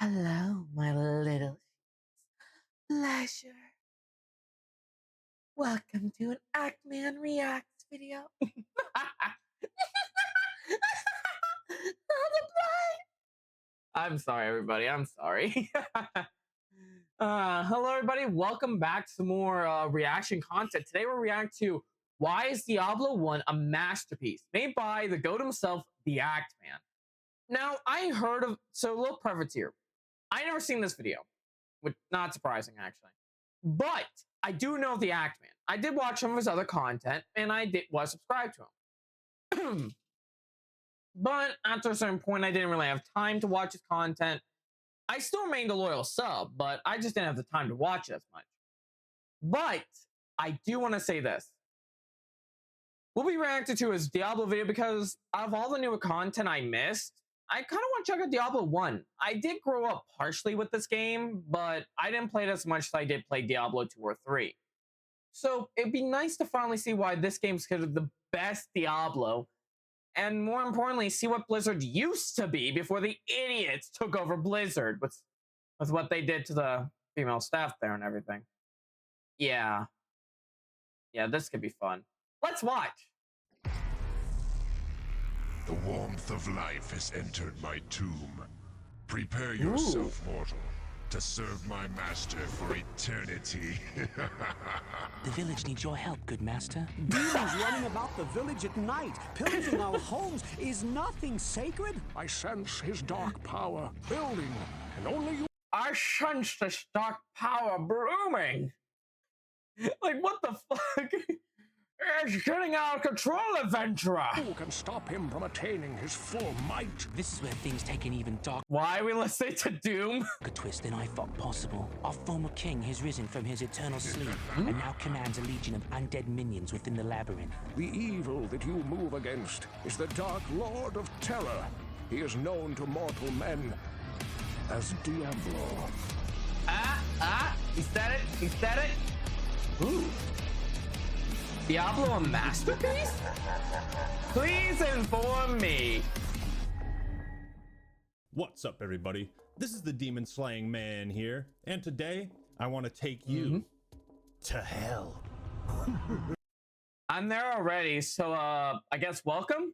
Hello, my little pleasure. Welcome to an Ackman Reacts video. I'm sorry, everybody. I'm sorry. Hello, everybody. Welcome back to some more reaction content. Today, we're reacting to Why is Diablo 1 a Masterpiece? Made by the GOAT himself, the Ackman. Now, I heard of... So, a little preface here. I never seen this video, which not surprising, actually. But I do know the Ackman. I did watch some of his other content, and I was subscribed to him. But after a certain point, I didn't really have time to watch his content. I still remained a loyal sub, but I just didn't have the time to watch it as much. But I do want to say this. We'll be reacting to his Diablo video because out of all the newer content I missed, I kind of want to check out Diablo 1. I did grow up partially with this game, but I didn't play it as much as I did play Diablo 2 or 3. So it'd be nice to finally see why this game's considered the best Diablo, and more importantly, see what Blizzard used to be before the idiots took over Blizzard with what they did to the female staff there and everything. Yeah, this could be fun. Let's watch. The warmth of life has entered my tomb. Prepare yourself, mortal, to serve my master for eternity. The village needs your help, good master. Demons running about the village at night, pillaging our homes. Is nothing sacred? I sense his dark power building, and only you... I sense this dark power blooming. Like, what the fuck? It's getting out of control, adventurer! Who can stop him from attaining his full might? This is where things take an even darker Why are we listening to Doom? twist than I thought possible. Our former king has risen from his eternal sleep and now commands a legion of undead minions within the labyrinth. The evil that you move against is the Dark Lord of Terror. He is known to mortal men as Diablo. He said it, he said it. Ooh. Diablo a masterpiece? Please inform me. What's up, everybody? This is the Demon Slaying Man here, and today I want to take you to hell. I'm there already, so I guess welcome.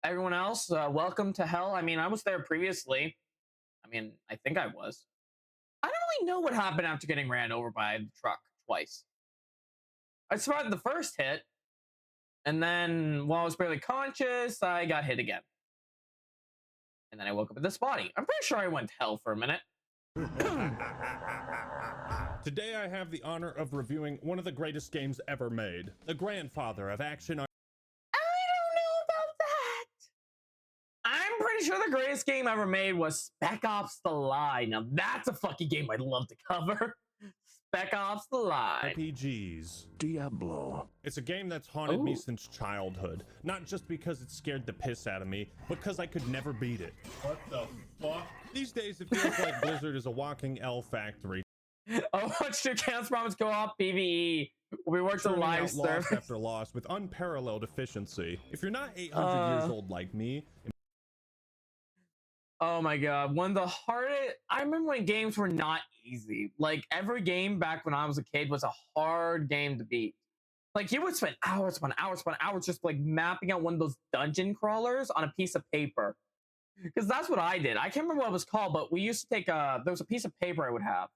Everyone else, welcome to hell. I mean, I was there previously. I mean, I think I was. I don't really know what happened after getting ran over by the truck twice. I survived the first hit, and then while I was barely conscious, I got hit again. And then I woke up in this body. I'm pretty sure I went to hell for a minute. Today I have the honor of reviewing one of the greatest games ever made, the grandfather of action. I don't know about that. I'm pretty sure the greatest game ever made was Spec Ops: The Line. Now that's a fucking game I'd love to cover. Spec Ops: The Line. RPGs. Diablo. It's a game that's haunted me since childhood. Not just because it scared the piss out of me, but because I could never beat it. What the fuck? These days it feels like Blizzard is a walking L factory. Overwatch 2 Chaos Promise Co-op PvE. We worked the live loss service after loss with unparalleled efficiency. If you're not 800 years old like me... Oh my god, one of the hardest... I remember when games were not easy. Like, every game back when I was a kid was a hard game to beat. Like, you would spend hours upon hours upon hours just, like, mapping out one of those dungeon crawlers on a piece of paper. Because that's what I did. I can't remember what it was called, but we used to take there was a piece of paper I would have.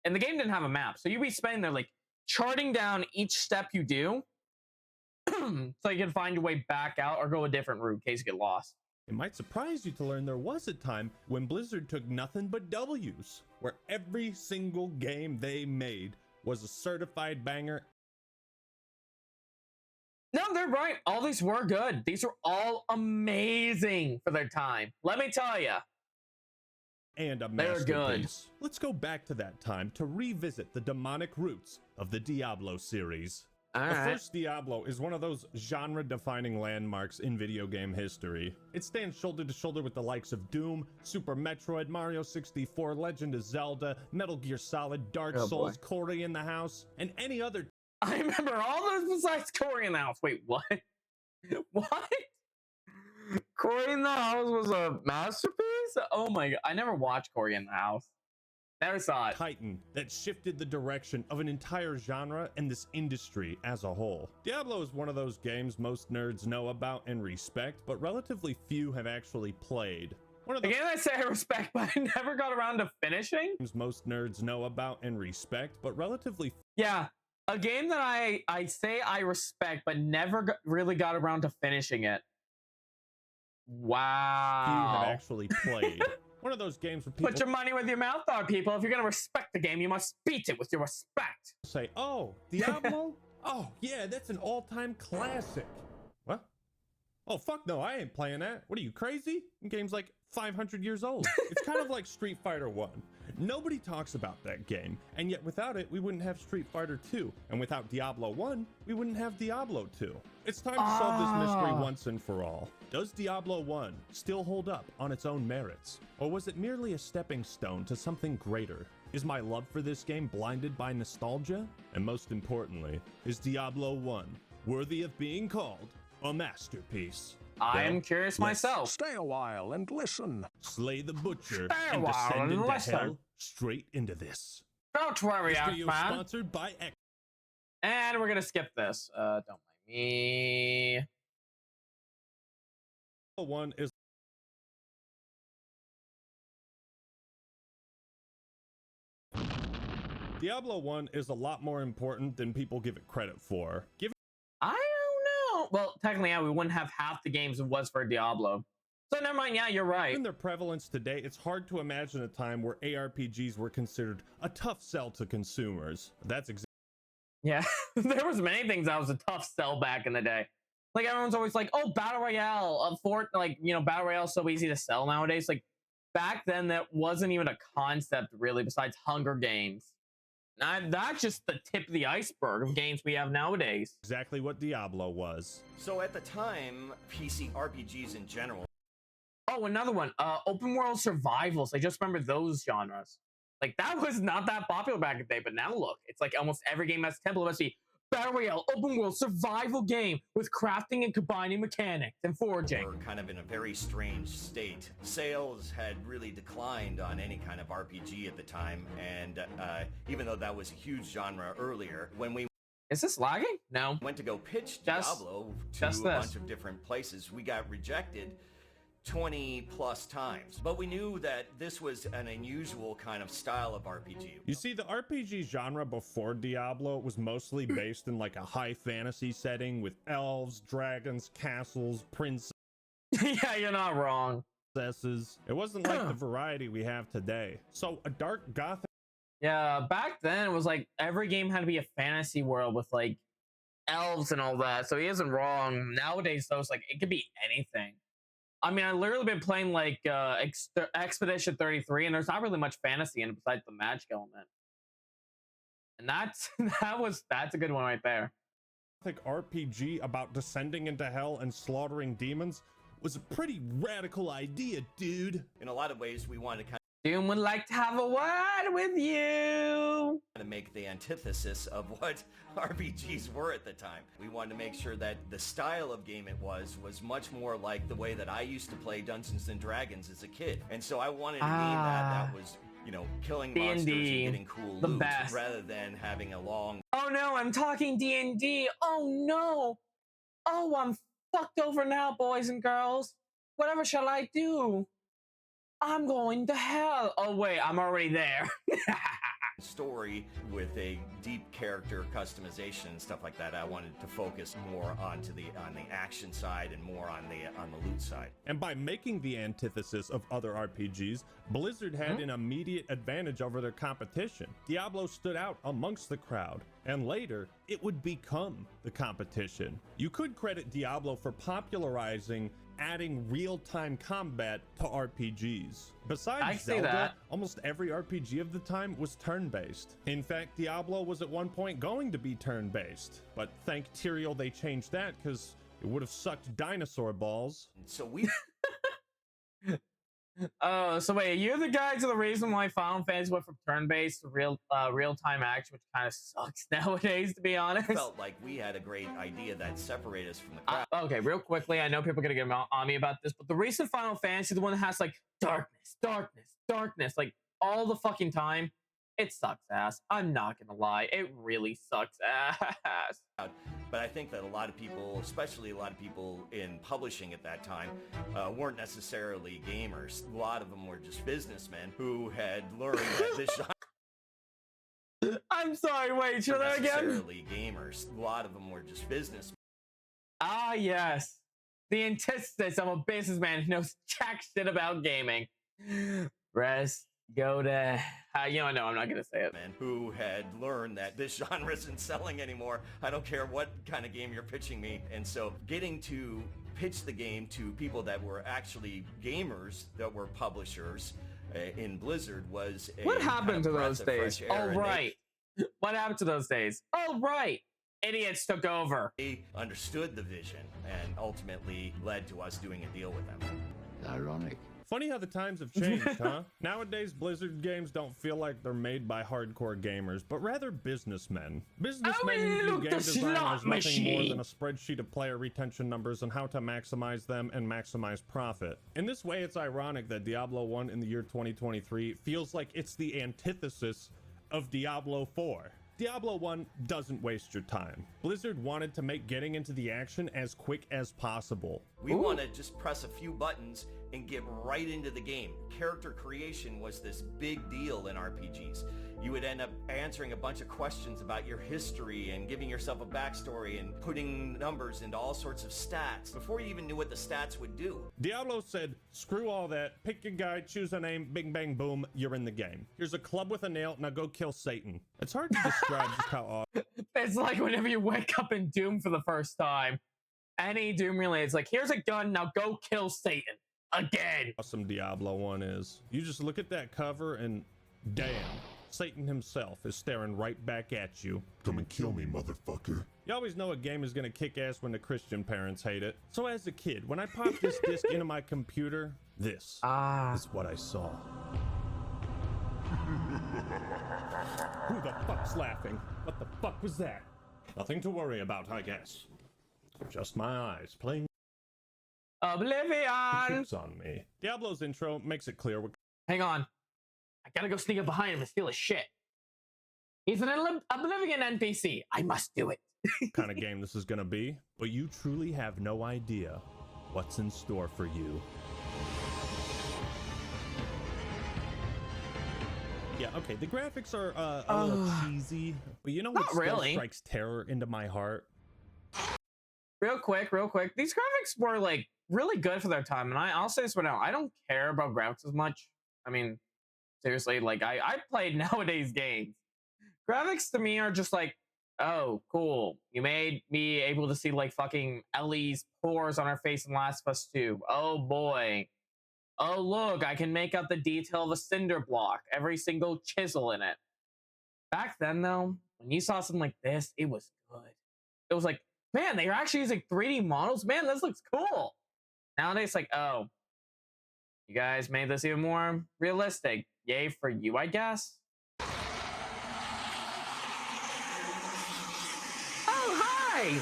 And the game didn't have a map. So you'd be spending there, like, charting down each step you do. So you can find your way back out or go a different route in case you get lost. It might surprise you to learn there was a time when Blizzard took nothing but W's, where every single game they made was a certified banger. No, they're right. All these were good. These were all amazing for their time. Let me tell you. And a They're masterpiece. good. Let's go back to that time to revisit the demonic roots of the Diablo series. The first Diablo is one of those genre-defining landmarks in video game history. It stands shoulder to shoulder with the likes of Doom, Super Metroid, Mario 64, Legend of Zelda, Metal Gear Solid, Dark Souls, Cory in the House, and any other... I remember all those besides Cory in the House. Wait, what? What? Cory in the House was a masterpiece? Oh my god, I never watched Corey in the House. Never saw it. Titan that shifted the direction of an entire genre and this industry as a whole. Diablo is one of those games most nerds know about and respect, but relatively few have actually played. One of the Again, I say I respect, but I never got around to finishing. games most nerds know about and respect, but relatively Yeah, a game that I say I respect, but never really got around to finishing it. few have Wow. actually played. One of those games where people Put your money where your mouth are, people. If you're gonna respect the game, you must beat it with your respect. say, "Oh, Diablo? Oh, yeah, that's an all-time classic." What? Oh, fuck no, I ain't playing that. What are you, crazy? The game's like 500 years old. It's kind of like Street Fighter 1. Nobody talks about that game, and yet without it, we wouldn't have Street Fighter 2. And without Diablo 1, we wouldn't have Diablo 2. It's time to solve this mystery once and for all. Does Diablo 1 still hold up on its own merits? Or was it merely a stepping stone to something greater? Is my love for this game blinded by nostalgia? And most importantly, is Diablo 1 worthy of being called a masterpiece? I am curious myself. Stay a while and listen. Slay the butcher Stay a and while descend and into listen. hell straight into this. Don't worry, This video is man. sponsored by X. And we're gonna skip this. Don't mind me. One is Diablo 1 is a lot more important than people give it credit for. I don't know. Well, technically, yeah, we wouldn't have half the games it was for Diablo. So never mind. Yeah, you're right. Given their prevalence today, it's hard to imagine a time where ARPGs were considered a tough sell to consumers. That's exactly Yeah, there was many things that was a tough sell back in the day. Like everyone's always like, "Oh, battle royale, battle royale is so easy to sell nowadays." Like back then, that wasn't even a concept really. Besides Hunger Games, that's just the tip of the iceberg of games we have nowadays. what Diablo was. So at the time, PC RPGs in general. Oh, another one. Open world survivals. I just remember those genres. Like that was not that popular back in the day, but now look, it's like almost every game has template. Let's see, battle royale, open world survival game with crafting and combining mechanics and forging. Were kind of in a very strange state. Sales had really declined on any kind of RPG at the time, and even though that was a huge genre earlier, when we Is this lagging? No. went to go pitch Just- Diablo to just a this. bunch of different places, we got rejected 20 plus times. But we knew that this was an unusual kind of style of RPG. You see, the RPG genre before Diablo was mostly based in like a high fantasy setting with elves, dragons, castles, princesses. Yeah, you're not wrong. It wasn't like the variety we have today. So a dark gothic Yeah, back then it was like every game had to be a fantasy world with like elves and all that. So he isn't wrong. Nowadays, though, it's like it could be anything. I mean, I literally been playing like Expedition 33, and there's not really much fantasy in it besides the magic element. And that's that's a good one right there. RPG about descending into hell and slaughtering demons was a pretty radical idea, dude. In a lot of ways, we wanted to kind Doom would like to have a word with you. of make the antithesis of what RPGs were at the time. We wanted to make sure that the style of game it was much more like the way that I used to play Dungeons and Dragons as a kid. And so I wanted a game that was, you know, killing monsters and D&D, getting cool the loot best. rather than having a long Oh no, I'm talking D&D. Oh no. Oh, I'm fucked over now, boys and girls. Whatever shall I do? I'm going to hell. Oh wait, I'm already there. story with a deep character customization and stuff like that. I wanted to focus more on the action side and more on the loot side. And by making the antithesis of other RPGs, Blizzard had an immediate advantage over their competition. Diablo stood out amongst the crowd, and later, it would become the competition. You could credit Diablo for popularizing adding real-time combat to RPGs. I Besides can see Zelda, that. almost every RPG of the time was turn-based. In fact, Diablo was at one point going to be turn-based, but thank Tyrael they changed that because it would have sucked dinosaur balls. So we Oh, so wait, you're the guy to the reason why Final Fantasy went from turn-based to real-time action, which kind of sucks nowadays, to be honest. Felt like we had a great idea that separated us from the crowd. Okay, real quickly, I know people are gonna get on me about this, but the recent Final Fantasy, the one that has like darkness, darkness, darkness, like all the fucking time, it sucks ass. I'm not gonna lie, it really sucks ass. But I think that a lot of people, especially a lot of people in publishing at that time, weren't necessarily gamers. A lot of them were just businessmen who had learned that this genre. I'm sorry, wait, show that again? Necessarily gamers. A lot of them were just businessmen. Ah, yes. The antithesis of a businessman who knows jack shit about gaming. Rest, go to... you know, no, I'm not going to say it. Men who had learned that this genre isn't selling anymore. I don't care what kind of game you're pitching me. And so getting to pitch the game to people that were actually gamers, that were publishers in Blizzard was a what happened kind to of those days? Oh, right. What happened to those days? Oh, right. Idiots took over. They understood the vision and ultimately led to us doing a deal with them. Ironic. Funny how the times have changed, huh? Nowadays, Blizzard games don't feel like they're made by hardcore gamers, but rather businessmen. Businessmen who view game design as nothing more than a spreadsheet of player retention numbers and how to maximize them and maximize profit. In this way, it's ironic that Diablo 1 in the year 2023 feels like it's the antithesis of Diablo 4. Diablo 1 doesn't waste your time. Blizzard wanted to make getting into the action as quick as possible. We want to just press a few buttons and get right into the game. Character creation was this big deal in RPGs. You would end up answering a bunch of questions about your history and giving yourself a backstory and putting numbers into all sorts of stats before you even knew what the stats would do. Diablo said, screw all that, pick your guy, choose a name, bing bang boom, you're in the game. Here's a club with a nail, now go kill Satan. It's hard to describe just how awesome. It's like whenever you wake up in Doom for the first time. Any Doom related, it's like, here's a gun, now go kill Satan. Again. Awesome Diablo 1 is. You just look at that cover and damn. Satan himself is staring right back at you. Come and kill me, motherfucker. You always know a game is gonna kick ass when the Christian parents hate it. So as a kid, when I popped this disc into my computer, this is what I saw. Who the fuck's laughing? What the fuck was that? Nothing to worry about, I guess. Just my eyes playing Oblivion! tricks on me. Diablo's intro makes it clear what Hang on. I gotta go sneak up behind him and steal his shit. He's an Oblivion NPC. I must do it. kind of game this is gonna be, but you truly have no idea what's in store for you. Yeah, okay, the graphics are a little cheesy, but you know what still strikes terror into my heart? Real quick. These graphics were like really good for their time, and I'll say this right now. I don't care about graphics as much. I mean, seriously, like I played nowadays games. Graphics to me are just like, oh, cool. You made me able to see like fucking Ellie's pores on her face in Last of Us 2. Oh boy. Oh look, I can make out the detail of a cinder block, every single chisel in it. Back then though, when you saw something like this, it was good. It was like, man, they're actually using 3D models. Man, this looks cool. Nowadays, it's like, oh, you guys made this even more realistic. Yay for you, I guess. Oh, hi!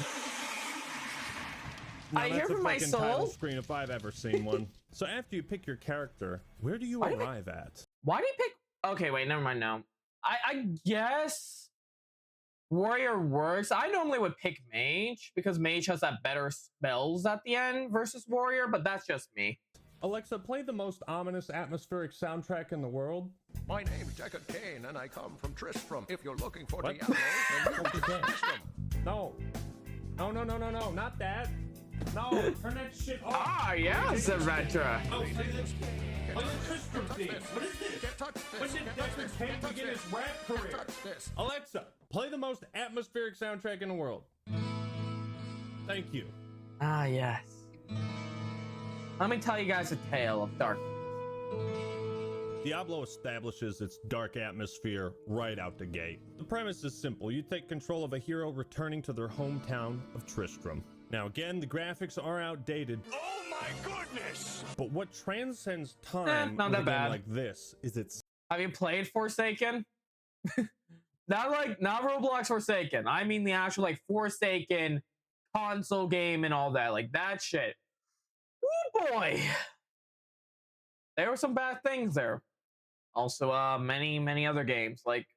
Now, I hear from my soul. Screen if I've ever seen one. So after you pick your character, where do you arrive at? Why do you pick? Okay, wait, never mind. No, I guess warrior works. I normally would pick mage because mage has that better spells at the end versus warrior, but that's just me. Alexa, play the most ominous atmospheric soundtrack in the world. My name's Deckard Cain, and I come from Tristram. If you're looking for Diablo, then come to Tristram. No, not that. No, turn that shit off. Ah, yes, Adventure. Oh, play the Tristram theme. What is this? When did Deckard Cain begin his rap career? Alexa, play the most atmospheric soundtrack in the world. Thank you. Ah, yes. Let me tell you guys a tale of darkness. Diablo establishes its dark atmosphere right out the gate. The premise is simple. You take control of a hero returning to their hometown of Tristram. Now again, the graphics are outdated. Oh my My goodness! But what transcends time not with that a game bad. like this is its Have you played Forsaken? Not Roblox Forsaken. I mean the actual like Forsaken console game and all that. Like that shit. Oh boy. There were some bad things there. Also, many other games. Like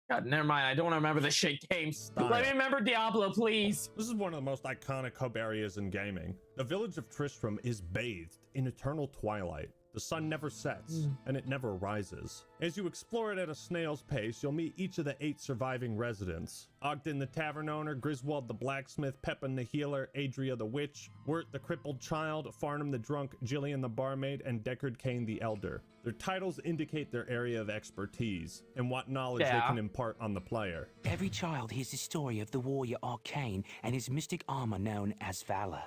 God, never mind. I don't want to remember the shit games. Style. Let me remember Diablo, please. This is one of the most iconic hub areas in gaming. The village of Tristram is bathed in eternal twilight. The sun never sets, and it never rises. As you explore it at a snail's pace, you'll meet each of the 8 surviving residents. Ogden the tavern owner, Griswold the blacksmith, Pepin the healer, Adria the witch, Wirt the crippled child, Farnham the drunk, Jillian the barmaid, and Deckard Cain the elder. Their titles indicate their area of expertise, and what knowledge they can impart on the player. Every child hears the story of the warrior Arcane and his mystic armor known as Valor.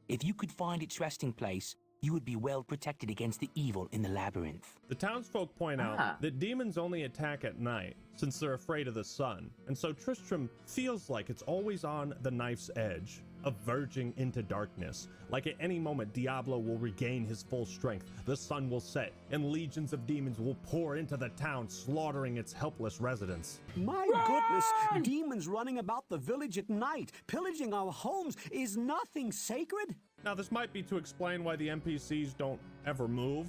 If you could find its resting place, you would be well protected against the evil in the labyrinth. The townsfolk point out that demons only attack at night, since they're afraid of the sun, and so Tristram feels like it's always on the knife's edge, verging into darkness. Like at any moment, Diablo will regain his full strength, the sun will set, and legions of demons will pour into the town, slaughtering its helpless residents. My goodness, demons running about the village at night, pillaging our homes. Is nothing sacred? Now, this might be to explain why the NPCs don't ever move,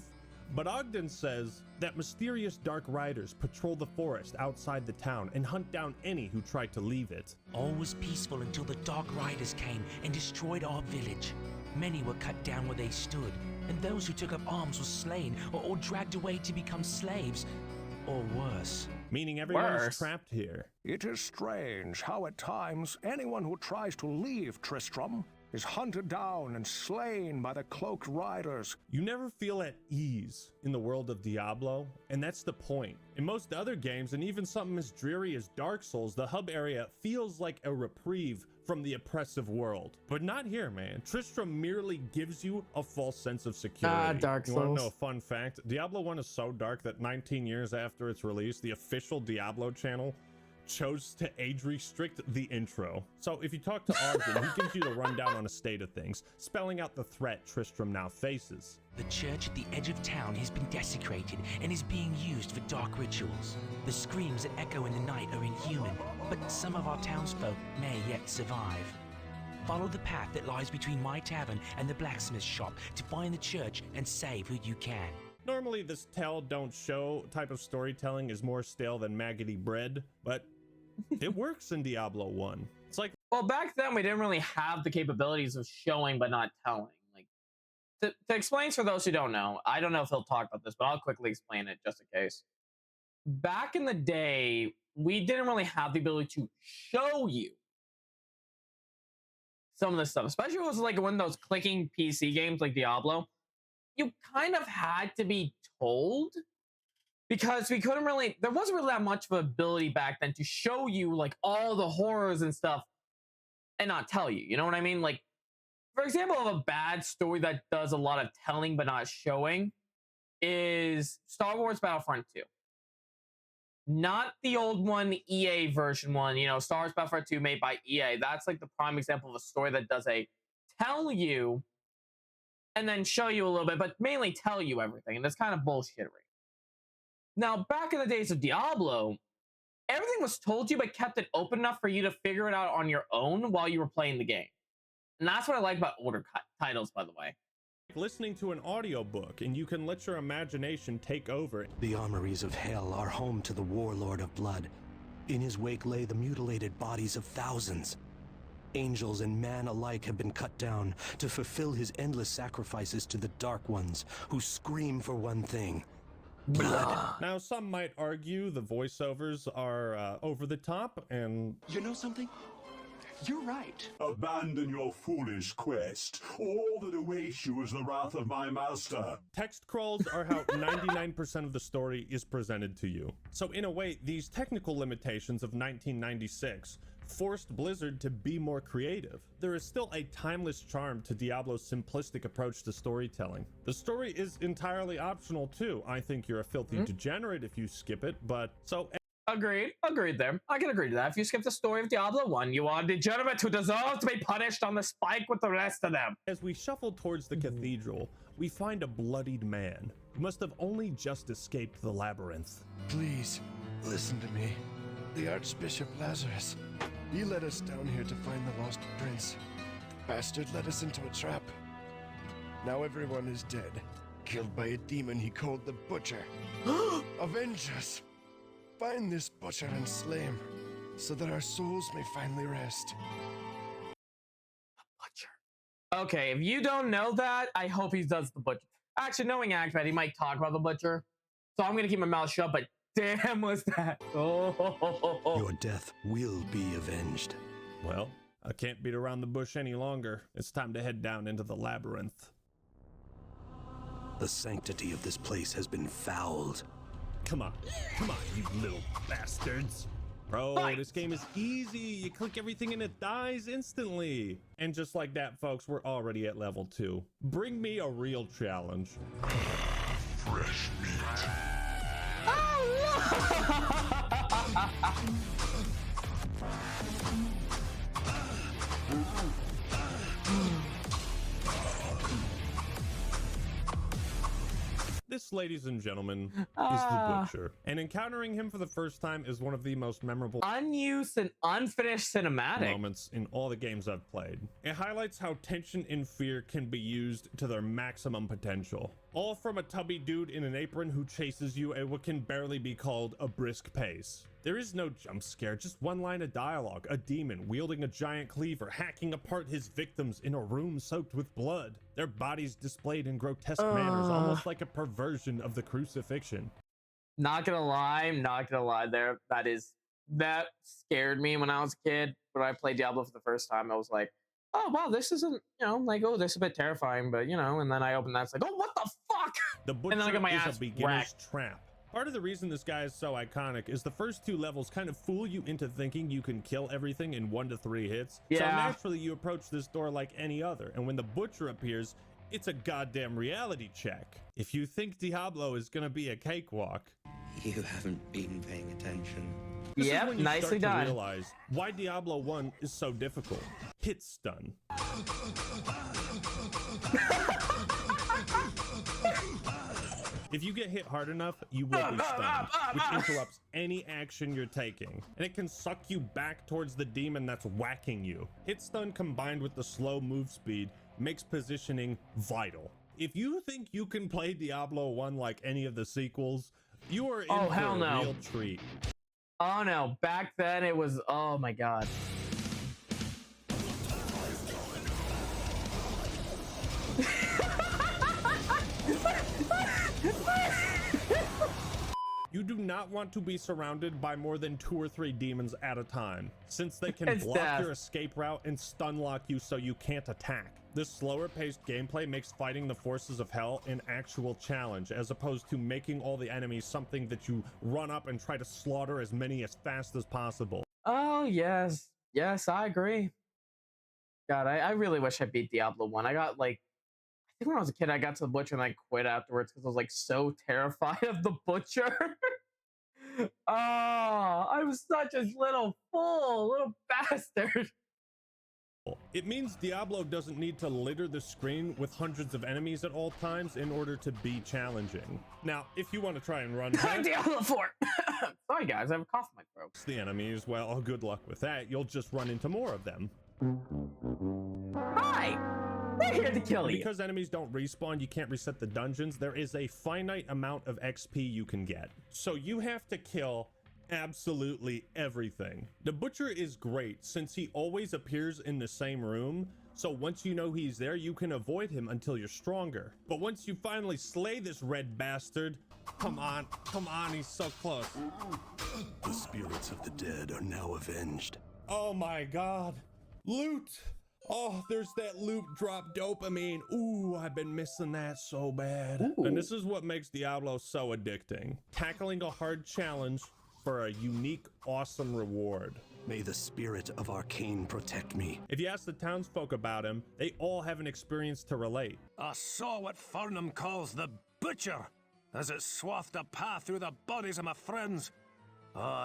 but Ogden says that mysterious dark riders patrol the forest outside the town and hunt down any who try to leave it. All was peaceful until the Dark Riders came and destroyed our village. Many were cut down where they stood, and those who took up arms were slain or dragged away to become slaves, or worse. Meaning everyone is trapped here. It is strange how at times anyone who tries to leave Tristram is hunted down and slain by the cloaked riders. You never feel at ease in the world of Diablo, and that's the point. In most other games, and even something as dreary as Dark Souls, the hub area feels like a reprieve from the oppressive world. But not here, man. Tristram merely gives you a false sense of security. Dark Souls. You want to know a fun fact? Diablo 1 is so dark that 19 years after its release, the official Diablo channel chose to age restrict the intro. So if you talk to Ogden, he gives you the rundown on a state of things, spelling out the threat Tristram now faces. The church at the edge of town has been desecrated and is being used for dark rituals. The screams that echo in the night are inhuman, but some of our townsfolk may yet survive. Follow the path that lies between my tavern and the blacksmith shop to find the church and save who you can. Normally this tell don't show type of storytelling is more stale than maggoty bread, but it works in Diablo 1. It's like, well, back then we didn't really have the capabilities of showing but not telling. Like to explain for those who don't know, I don't know if he'll talk about this, but I'll quickly explain it just in case. Back in the day, we didn't really have the ability to show you some of this stuff, especially if it was like one of those clicking PC games like Diablo. You kind of had to be told, because we couldn't really, there wasn't really that much of an ability back then to show you like all the horrors and stuff and not tell you, you know what I mean? Like, for example, of a bad story that does a lot of telling but not showing is Star Wars Battlefront 2. Not the old one, the EA version one, you know, Star Wars Battlefront 2 made by EA. That's like the prime example of a story that does a tell you and then show you a little bit, but mainly tell you everything. And that's kind of bullshittery. Now, back in the days of Diablo, everything was told you, but kept it open enough for you to figure it out on your own while you were playing the game. And that's what I like about older titles, by the way. Listening to an audiobook, and you can let your imagination take over. The armories of hell are home to the warlord of blood. In his wake lay the mutilated bodies of thousands. Angels and man alike have been cut down to fulfill his endless sacrifices to the Dark Ones, who scream for one thing: blood. Now, some might argue the voiceovers are over the top, and you know something? You're right. Abandon your foolish quest. All that awaits you is the wrath of my master. Text crawls are how 99% of the story is presented to you. So in a way, these technical limitations of 1996 forced Blizzard to be more creative. There is still a timeless charm to Diablo's simplistic approach to storytelling. The story is entirely optional too. I think you're a filthy degenerate if you skip it, but so Agreed there. I can agree to that. If you skip the story of Diablo 1, you are degenerate who deserves to be punished on the spike with the rest of them. As we shuffle towards the cathedral, we find a bloodied man who must have only just escaped the labyrinth. Please, listen to me. The Archbishop Lazarus. He led us down here to find the lost prince. The bastard led us into a trap. Now everyone is dead, killed by a demon he called the Butcher. Avenge us! Find this butcher and slay him, so that our souls may finally rest. Butcher. Okay, if you don't know that, I hope he does the butcher. Actually, knowing Actman, he might talk about the butcher. So I'm gonna keep my mouth shut, but damn was that. Oh. Your death will be avenged. Well, I can't beat around the bush any longer. It's time to head down into the labyrinth. The sanctity of this place has been fouled. Come on, you little bastards. Bro, Fight. This game is easy. You click everything and it dies instantly. And just like that, folks, we're already at level 2. Bring me a real challenge. Fresh meat. This, ladies and gentlemen, is the Butcher. And encountering him for the first time is one of the most memorable Unused and unfinished cinematic moments in all the games I've played. It highlights how tension and fear can be used to their maximum potential. All from a tubby dude in an apron who chases you at what can barely be called a brisk pace. There is no jump scare, just one line of dialogue, a demon wielding a giant cleaver, hacking apart his victims in a room soaked with blood, their bodies displayed in grotesque manners, almost like a perversion of the crucifixion. Not gonna lie there. That scared me when I was a kid. When I played Diablo for the first time, I was like, oh wow, this isn't, like, oh, this is a bit terrifying, but and then I opened that, it's like, oh, what the fuck? The Butcher and then I got my is ass a beginner's trap. Part of the reason this guy is so iconic is the first 2 levels kind of fool you into thinking you can kill everything in 1 to 3 hits. Yeah. So naturally you approach this door like any other, and when the Butcher appears, it's a goddamn reality check. If you think Diablo is gonna be a cakewalk, you haven't been paying attention. This is Yep, when you nicely start to done. realize why Diablo 1 is so difficult. Hit stun. If you get hit hard enough, you will be stunned, which interrupts any action you're taking, and it can suck you back towards the demon that's whacking you. Hit stun combined with the slow move speed makes positioning vital. If you think you can play Diablo 1 like any of the sequels, you are in for hell a no. real treat. Oh no, back then it was, oh my god. You do not want to be surrounded by more than 2 or 3 demons at a time, since they can It's block death. your escape route and stun lock you so you can't attack. This slower paced gameplay makes fighting the forces of hell an actual challenge, as opposed to making all the enemies something that you run up and try to slaughter as many as fast as possible. Oh yes, I agree. God, I really wish I beat Diablo 1. I got, like, I think when I was a kid, I got to the Butcher and I quit afterwards because I was, like, so terrified of the Butcher. Oh, I was such a little fool, little bastard. It means Diablo doesn't need to litter the screen with hundreds of enemies at all times in order to be challenging. Now, if you want to try and run past Diablo 4. Sorry guys, I have a cough in my throat. the enemies, well, good luck with that. You'll just run into more of them. Hi! We're here to kill you. Because enemies don't respawn, you can't reset the dungeons. There is a finite amount of XP you can get. So you have to kill absolutely everything. The Butcher is great since he always appears in the same room. So once you know he's there, you can avoid him until you're stronger. But once you finally slay this red bastard, come on, he's so close. The spirits of the dead are now avenged. Oh my god. Loot! Oh, there's that loot drop dopamine. Ooh, I've been missing that so bad. Ooh. And this is what makes Diablo so addicting. Tackling a hard challenge for a unique, awesome reward. May the spirit of Arcane protect me. If you ask the townsfolk about him, they all have an experience to relate. I saw what Farnham calls the Butcher, as it swathed a path through the bodies of my friends.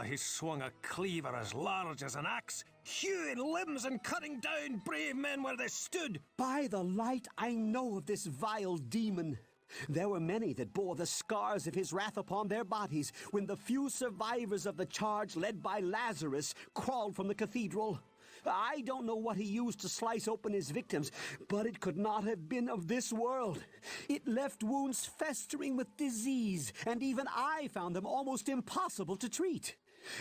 He swung a cleaver as large as an axe, hewing limbs and cutting down brave men where they stood. By the light, I know of this vile demon. There were many that bore the scars of his wrath upon their bodies when the few survivors of the charge led by Lazarus crawled from the cathedral. I don't know what he used to slice open his victims, but it could not have been of this world. It left wounds festering with disease, and even I found them almost impossible to treat.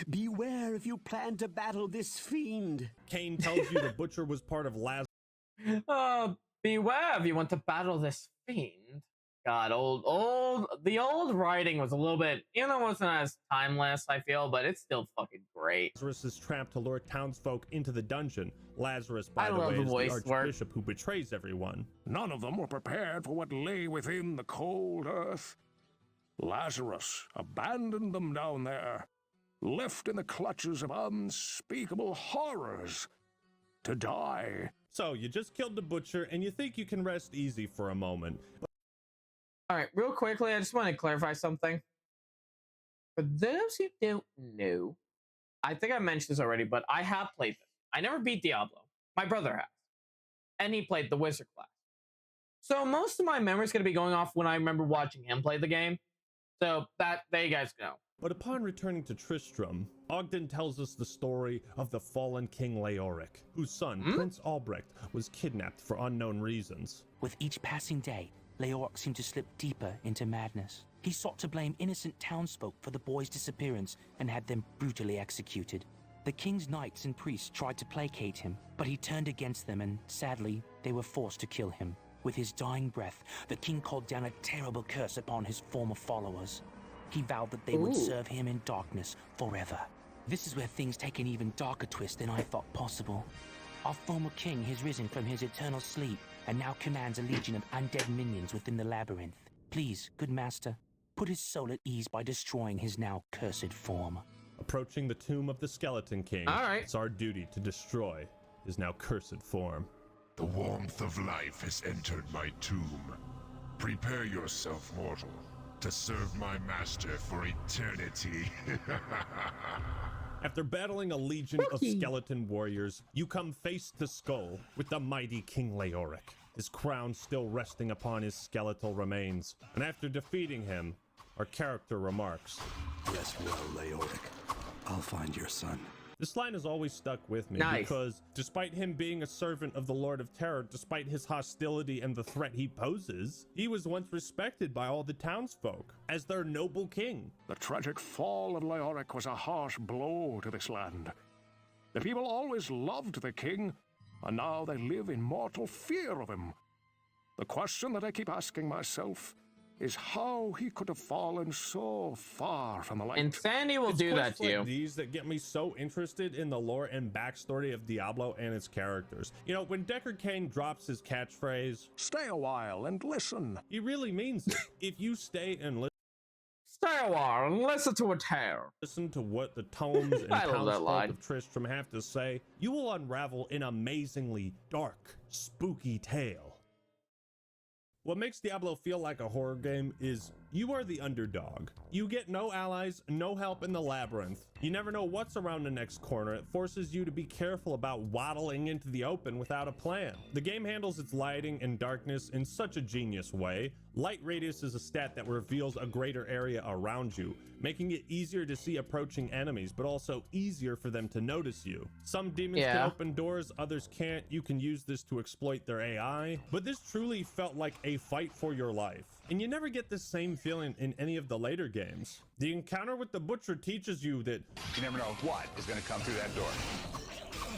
Beware if you plan to battle this fiend. Cain tells you the butcher was part of Lazarus. Beware if you want to battle this fiend. God, the old writing was a little bit, it wasn't as timeless, I feel, but it's still fucking great. Lazarus' trap to lure townsfolk into the dungeon. Lazarus, by the way, is the archbishop who betrays everyone. None of them were prepared for what lay within the cold earth. Lazarus abandoned them down there, left in the clutches of unspeakable horrors, to die. So, you just killed the butcher, and you think you can rest easy for a moment. All right, real quickly, I just want to clarify something. For those who don't know, I think I mentioned this already, but I have played this. I never beat Diablo. My brother has. And he played the wizard class. So most of my memory is going to be going off when I remember watching him play the game. So there you guys go. But upon returning to Tristram, Ogden tells us the story of the fallen King Leoric, whose son, Prince Albrecht, was kidnapped for unknown reasons. With each passing day, Leoric seemed to slip deeper into madness. He sought to blame innocent townsfolk for the boy's disappearance and had them brutally executed. The king's knights and priests tried to placate him, but he turned against them and, sadly, they were forced to kill him. With his dying breath, the king called down a terrible curse upon his former followers. He vowed that they would serve him in darkness forever. This is where things take an even darker twist than I thought possible. Our former king has risen from his eternal sleep and now commands a legion of undead minions within the labyrinth. Please, good master, put his soul at ease by destroying his now cursed form. Approaching the tomb of the Skeleton King, it's our duty to destroy his now cursed form. The warmth of life has entered my tomb. Prepare yourself, mortal, to serve my master for eternity. After battling a legion of skeleton warriors, you come face to skull with the mighty King Leoric, his crown still resting upon his skeletal remains. And after defeating him, our character remarks, "Rest well, Leoric. I'll find your son." This line has always stuck with me because despite him being a servant of the Lord of Terror, despite his hostility and the threat he poses, he was once respected by all the townsfolk as their noble king. The tragic fall of Leoric was a harsh blow to this land. The people always loved the king, and now they live in mortal fear of him. The question that I keep asking myself is how he could have fallen so far from the light. Insanity will do that to you. Like these that get me so interested in the lore and backstory of Diablo and its characters. You know, when Deckard Cain drops his catchphrase, "Stay a while and listen," he really means it. If you stay and listen, stay a while and listen to a tale. Listen to what the tomes and townsfolk of Tristram have to say, you will unravel an amazingly dark, spooky tale. What makes Diablo feel like a horror game is you are the underdog. You get no allies, no help in the labyrinth. You never know what's around the next corner. It forces you to be careful about waddling into the open without a plan. The game handles its lighting and darkness in such a genius way. Light radius is a stat that reveals a greater area around you, making it easier to see approaching enemies, but also easier for them to notice you. Some demons can open doors, others can't. You can use this to exploit their AI, but this truly felt like a fight for your life. And you never get this same feeling in any of the later games. The encounter with the butcher teaches you that you never know what is going to come through that door.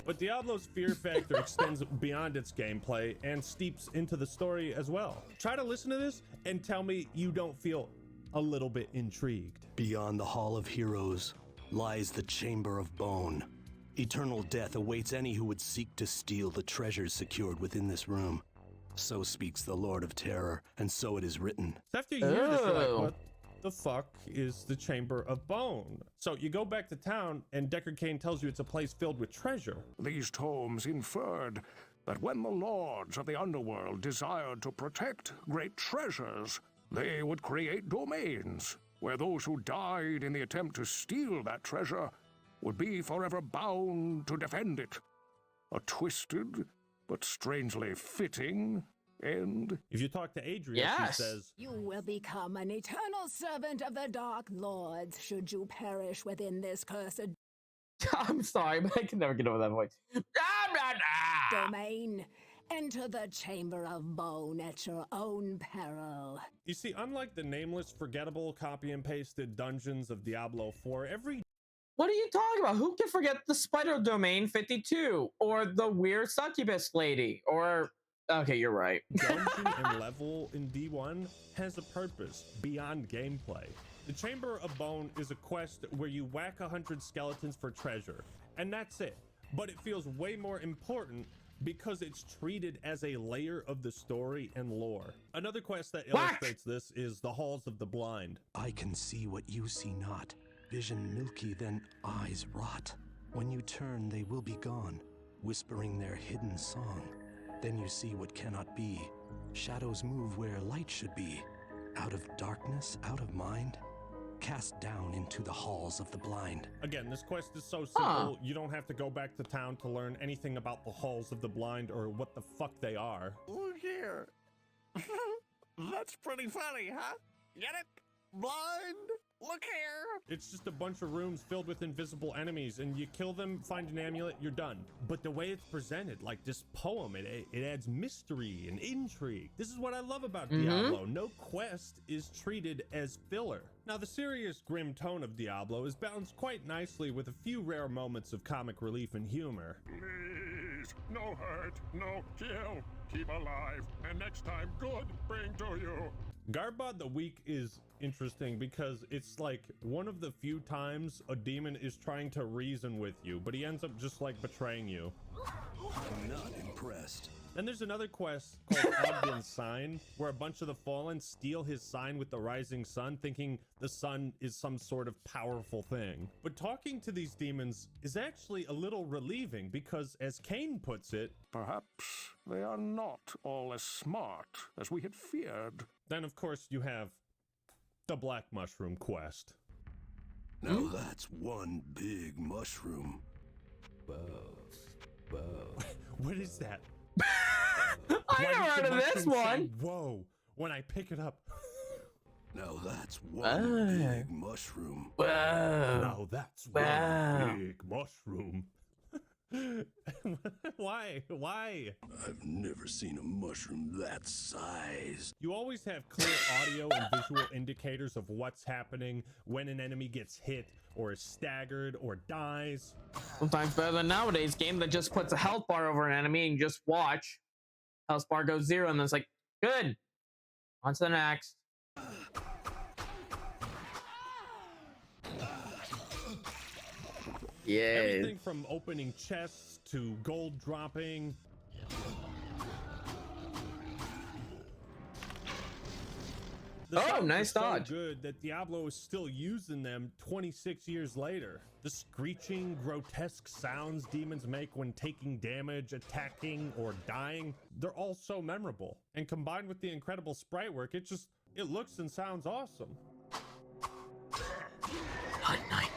But Diablo's fear factor extends beyond its gameplay and steeps into the story as well. Try to listen to this and tell me you don't feel a little bit intrigued. Beyond the Hall of Heroes lies the Chamber of Bone. Eternal death awaits any who would seek to steal the treasures secured within this room. So speaks the Lord of Terror, and so it is written. After you hear this, you're like, what the fuck is the Chamber of Bone? So you go back to town, and Deckard Cain tells you it's a place filled with treasure. These tomes inferred that when the lords of the underworld desired to protect great treasures, they would create domains. where those who died in the attempt to steal that treasure would be forever bound to defend it. A twisted, but strangely fitting end. If you talk to Adria, she says, "You will become an eternal servant of the Dark Lords should you perish within this cursed I'm sorry, but I can never get over that voice. domain. Enter the Chamber of Bone at your own peril." You see, unlike the nameless, forgettable, copy and pasted dungeons of Diablo 4, every... What are you talking about? Who can forget the Spider Domain 52? Or the weird succubus lady? Or... Okay, you're right. Dungeon and level in D1 has a purpose beyond gameplay. The Chamber of Bone is a quest where you whack 100 skeletons for treasure, and that's it. But it feels way more important because it's treated as a layer of the story and lore. Another quest that illustrates this is the Halls of the Blind. I can see what you see not. Vision milky, then eyes rot. When you turn, they will be gone, whispering their hidden song. Then you see what cannot be. Shadows move where light should be. Out of darkness, out of mind, cast down into the halls of the blind. Again, this quest is so simple, you don't have to go back to town to learn anything about the Halls of the Blind or what the fuck they are. Look here. That's pretty funny, huh? Get it? Blind? Look here. It's just a bunch of rooms filled with invisible enemies, and you kill them, find an amulet, you're done. But the way it's presented, like this poem, it adds mystery and intrigue. This is what I love about Diablo. No quest is treated as filler. Now, the serious, grim tone of Diablo is balanced quite nicely with a few rare moments of comic relief and humor. Please, no hurt, no kill. Keep alive, and next time good bring to you. Garbod the Weak is interesting because it's like one of the few times a demon is trying to reason with you, but he ends up just like betraying you. I'm not impressed. Then there's another quest called Ogden's Sign, where a bunch of the Fallen steal his sign with the rising sun, thinking the sun is some sort of powerful thing. But talking to these demons is actually a little relieving because, as Cain puts it, perhaps they are not all as smart as we had feared. Then, of course, you have the Black Mushroom quest. Now that's one big mushroom. Whoa. Whoa. What is that? I never heard of this one. Whoa, when I pick it up. Now that's one big mushroom. Whoa. Now that's one big mushroom. Why? I've never seen a mushroom that size. You always have clear audio and visual indicators of what's happening when an enemy gets hit or is staggered or dies. Sometimes better than nowadays game that just puts a health bar over an enemy and you just watch. Health bar goes 0 and then it's like, good. On to the next. Yeah. Everything from opening chests to gold dropping. Oh, nice dodge. So good that Diablo is still using them 26 years later. The screeching, grotesque sounds demons make when taking damage, attacking, or dying, they're all so memorable. And combined with the incredible sprite work, it looks and sounds awesome. Good night.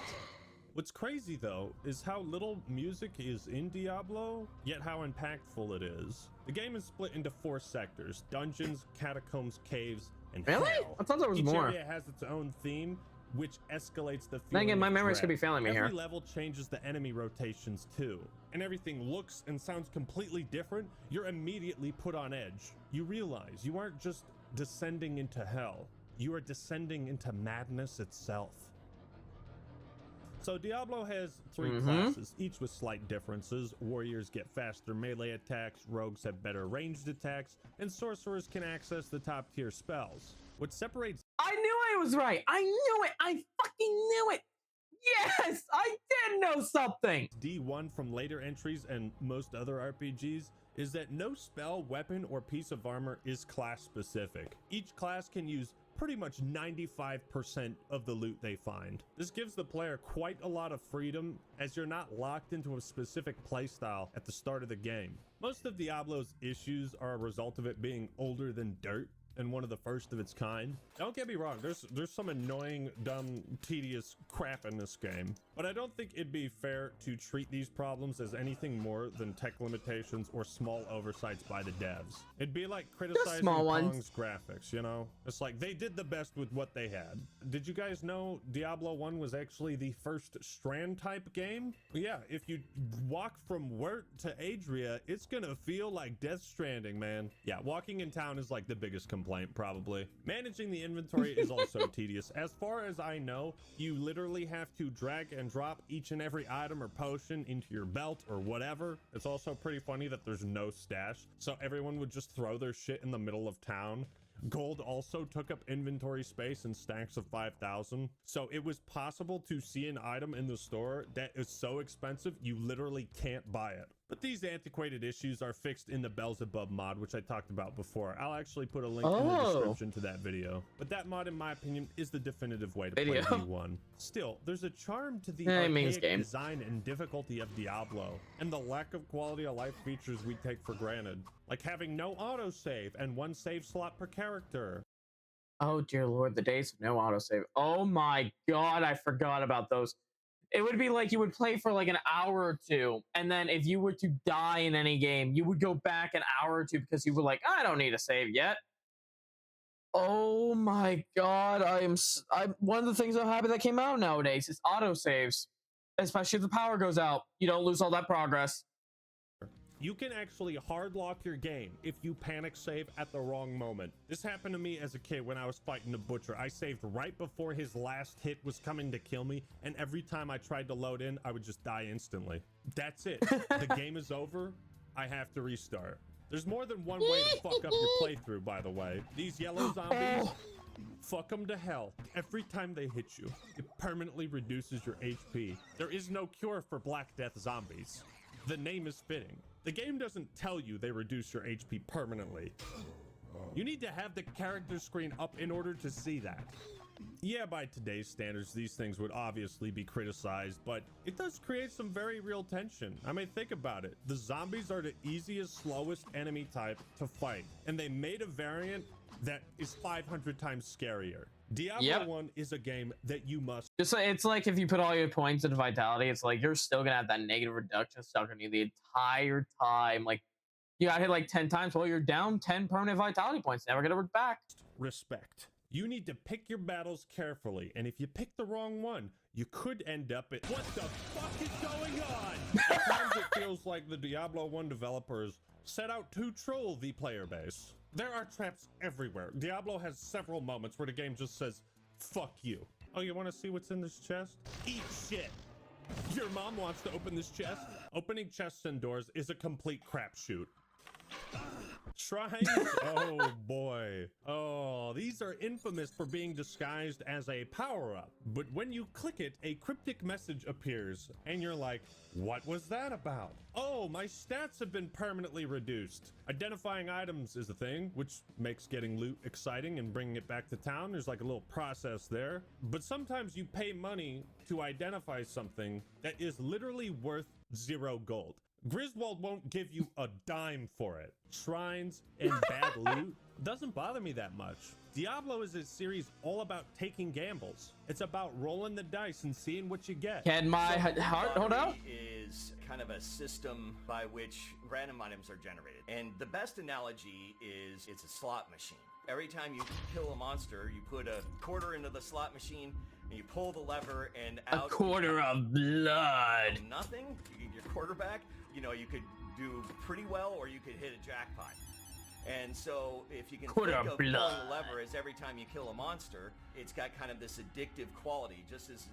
What's crazy though is how little music is in Diablo, yet how impactful it is. The game is split into 4 sectors: dungeons, catacombs, caves, and hell. I thought there was more. Each area has its own theme, which escalates the feeling. Then again, my of memories dread. could be failing me here. Every level changes the enemy rotations too, and everything looks and sounds completely different. You're immediately put on edge. You realize you aren't just descending into hell, you are descending into madness itself. So Diablo has 3 classes, each with slight differences. Warriors get faster melee attacks, rogues have better ranged attacks, and sorcerers can access the top tier spells. What separates... I knew I was right. I knew it. I fucking knew it. Yes, I did know something. D1 from later entries and most other RPGs is that no spell, weapon, or piece of armor is class specific. Each class can use pretty much 95% of the loot they find. This gives the player quite a lot of freedom, as you're not locked into a specific playstyle at the start of the game. Most of Diablo's issues are a result of it being older than dirt. and one of the first of its kind. Don't get me wrong, there's some annoying, dumb, tedious crap in this game, but I don't think it'd be fair to treat these problems as anything more than tech limitations or small oversights by the devs. It'd be like criticizing Pong's graphics, you know? It's like they did the best with what they had. Did you guys know Diablo 1 was actually the first Strand type game? Yeah, if you walk from Wirt to Adria, it's gonna feel like Death Stranding, man. Yeah, walking in town is like the biggest complaint, probably. Managing the inventory is also tedious. As far as I know, you literally have to drag and drop each and every item or potion into your belt or whatever. It's also pretty funny that there's no stash, so everyone would just throw their shit in the middle of town. Gold also took up inventory space in stacks of 5,000, so it was possible to see an item in the store that is so expensive you literally can't buy it. But these antiquated issues are fixed in the Beelzebub mod, which I talked about before. I'll actually put a link in the description to that video. But that mod, in my opinion, is the definitive way to play V1. Still, there's a charm to the archaic design and difficulty of Diablo, and the lack of quality of life features we take for granted, like having no autosave and one save slot per character. Oh dear lord, the days of no autosave. Oh my god, I forgot about those. It would be like you would play for like an hour or two, and then if you were to die in any game, you would go back an hour or two because you were like, I don't need a save yet. Oh my god, I'm one of the things I'm happy that came out nowadays is autosaves, especially if the power goes out. You don't lose all that progress. You can actually hard lock your game if you panic save at the wrong moment. This happened to me as a kid when I was fighting a butcher. I saved right before his last hit was coming to kill me, and every time I tried to load in, I would just die instantly. That's it. The game is over. I have to restart. There's more than one way to fuck up your playthrough, by the way. These yellow zombies, fuck them to hell. Every time they hit you, it permanently reduces your HP. There is no cure for Black Death zombies. The name is fitting. The game doesn't tell you they reduce your HP permanently. You need to have the character screen up in order to see that. Yeah, by today's standards, these things would obviously be criticized, but it does create some very real tension. I mean, think about it. The zombies are the easiest, slowest enemy type to fight, and they made a variant that is 500 times scarier. Diablo 1 is a game that you must. It's like if you put all your points into vitality, it's like you're still gonna have that negative reduction stuck on you the entire time. Like you got hit like 10 times, well, you're down 10 permanent vitality points. Never gonna work back. Respect. You need to pick your battles carefully, and if you pick the wrong one, you could end up at what the fuck is going on? At times it feels like the Diablo 1 developers set out to troll the player base. There are traps everywhere. Diablo has several moments where the game just says, fuck you. Oh, you want to see what's in this chest? Eat shit. Your mom wants to open this chest? Opening chests and doors is a complete crapshoot. Shrines? Oh boy. Oh, these are infamous for being disguised as a power-up. But when you click it, a cryptic message appears, and you're like, what was that about? Oh, my stats have been permanently reduced. Identifying items is a thing, which makes getting loot exciting and bringing it back to town. There's like a little process there. But sometimes you pay money to identify something that is literally worth 0 gold. Griswold won't give you a dime for it. Shrines and bad loot doesn't bother me that much. Diablo is a series all about taking gambles. It's about rolling the dice and seeing what you get. Can my heart hold out? Is kind of a system by which random items are generated. And the best analogy is it's a slot machine. Every time you kill a monster, you put a quarter into the slot machine and you pull the lever and out. A quarter of blood. Nothing. You get your quarter back. You know, you could do pretty well or you could hit a jackpot. And so if you can think of pulling the lever as every time you kill a monster, it's got kind of this addictive quality. Just as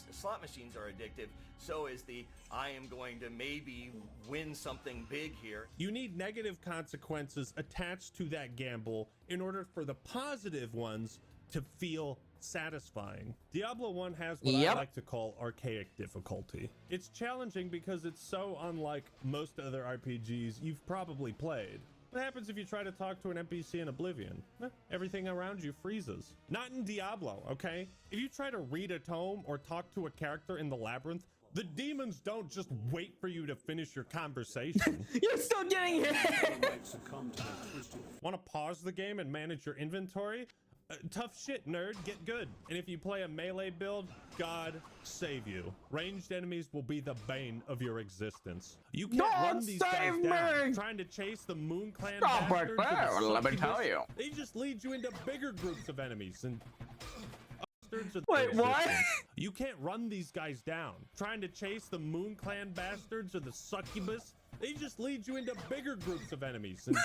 slot machines are addictive, so is the I am going to maybe win something big here. You need negative consequences attached to that gamble in order for the positive ones to feel satisfying. Diablo 1 has what I like to call archaic difficulty. It's challenging because it's so unlike most other RPGs you've probably played. What happens if you try to talk to an NPC in Oblivion? Everything around you freezes. Not in Diablo, okay? If you try to read a tome or talk to a character in the labyrinth, The demons don't just wait for you to finish your conversation. You're still getting hit. Want to pause the game and manage your inventory? Tough shit, nerd. Get good. And if you play a melee build, God save you. Ranged enemies will be the bane of your existence. You can't run these guys down. Trying to chase the Moon Clan bastards. Let me tell you. They just lead you into bigger groups of enemies and wait, what? You can't run these guys down. Trying to chase the Moon Clan bastards or the succubus. They just lead you into bigger groups of enemies and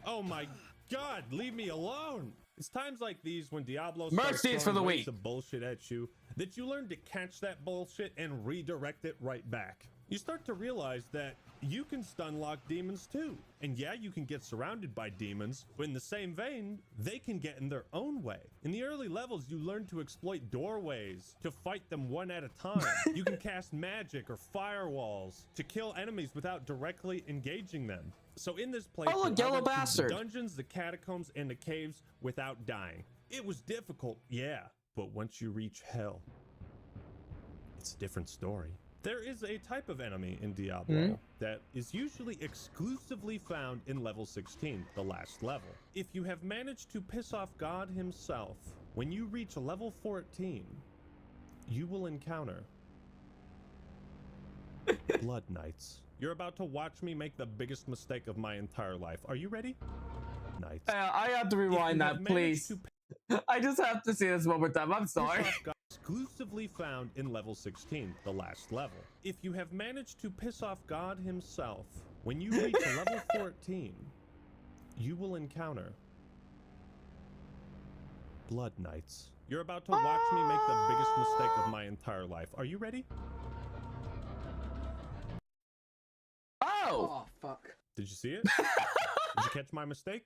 oh my God, leave me alone. It's times like these when Diablo starts throwing waves of bullshit at you that you learn to catch that bullshit and redirect it right back. You start to realize that you can stun lock demons too. And yeah, you can get surrounded by demons, but in the same vein, they can get in their own way. In the early levels, you learn to exploit doorways to fight them one at a time. You can cast magic or firewalls to kill enemies without directly engaging them. So in this playthrough, I went through the dungeons, the catacombs, and the caves without dying. It was difficult, yeah, but once you reach hell, it's a different story. There is a type of enemy in Diablo that is usually exclusively found in level 16, the last level. If you have managed to piss off God himself, when you reach level 14, you will encounter Blood Knights. You're about to watch me make the biggest mistake of my entire life. Are you ready? Knights. I have to rewind that, please. I just have to see this one more time. I'm sorry. Exclusively found in level 16, the last level. If you have managed to piss off God himself, when you reach level 14, you will encounter Blood Knights. You're about to watch me make the biggest mistake of my entire life. Are you ready? Oh, fuck. Did you see it? Did you catch my mistake?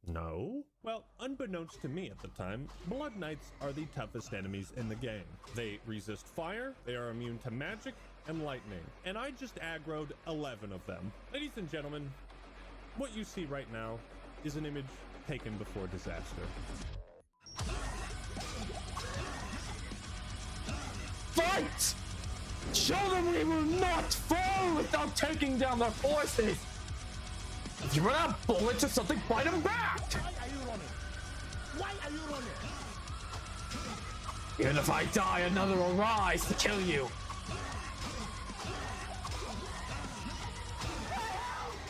No? Well, unbeknownst to me at the time, Blood Knights are the toughest enemies in the game. They resist fire, they are immune to magic and lightning, and I just aggroed 11 of them. Ladies and gentlemen, what you see right now is an image taken before disaster. Fight! Show them we will not fall without taking down their forces! If you run out of bullets or something, fight them back! Why are you running? Why are you running? Even if I die, another will rise to kill you.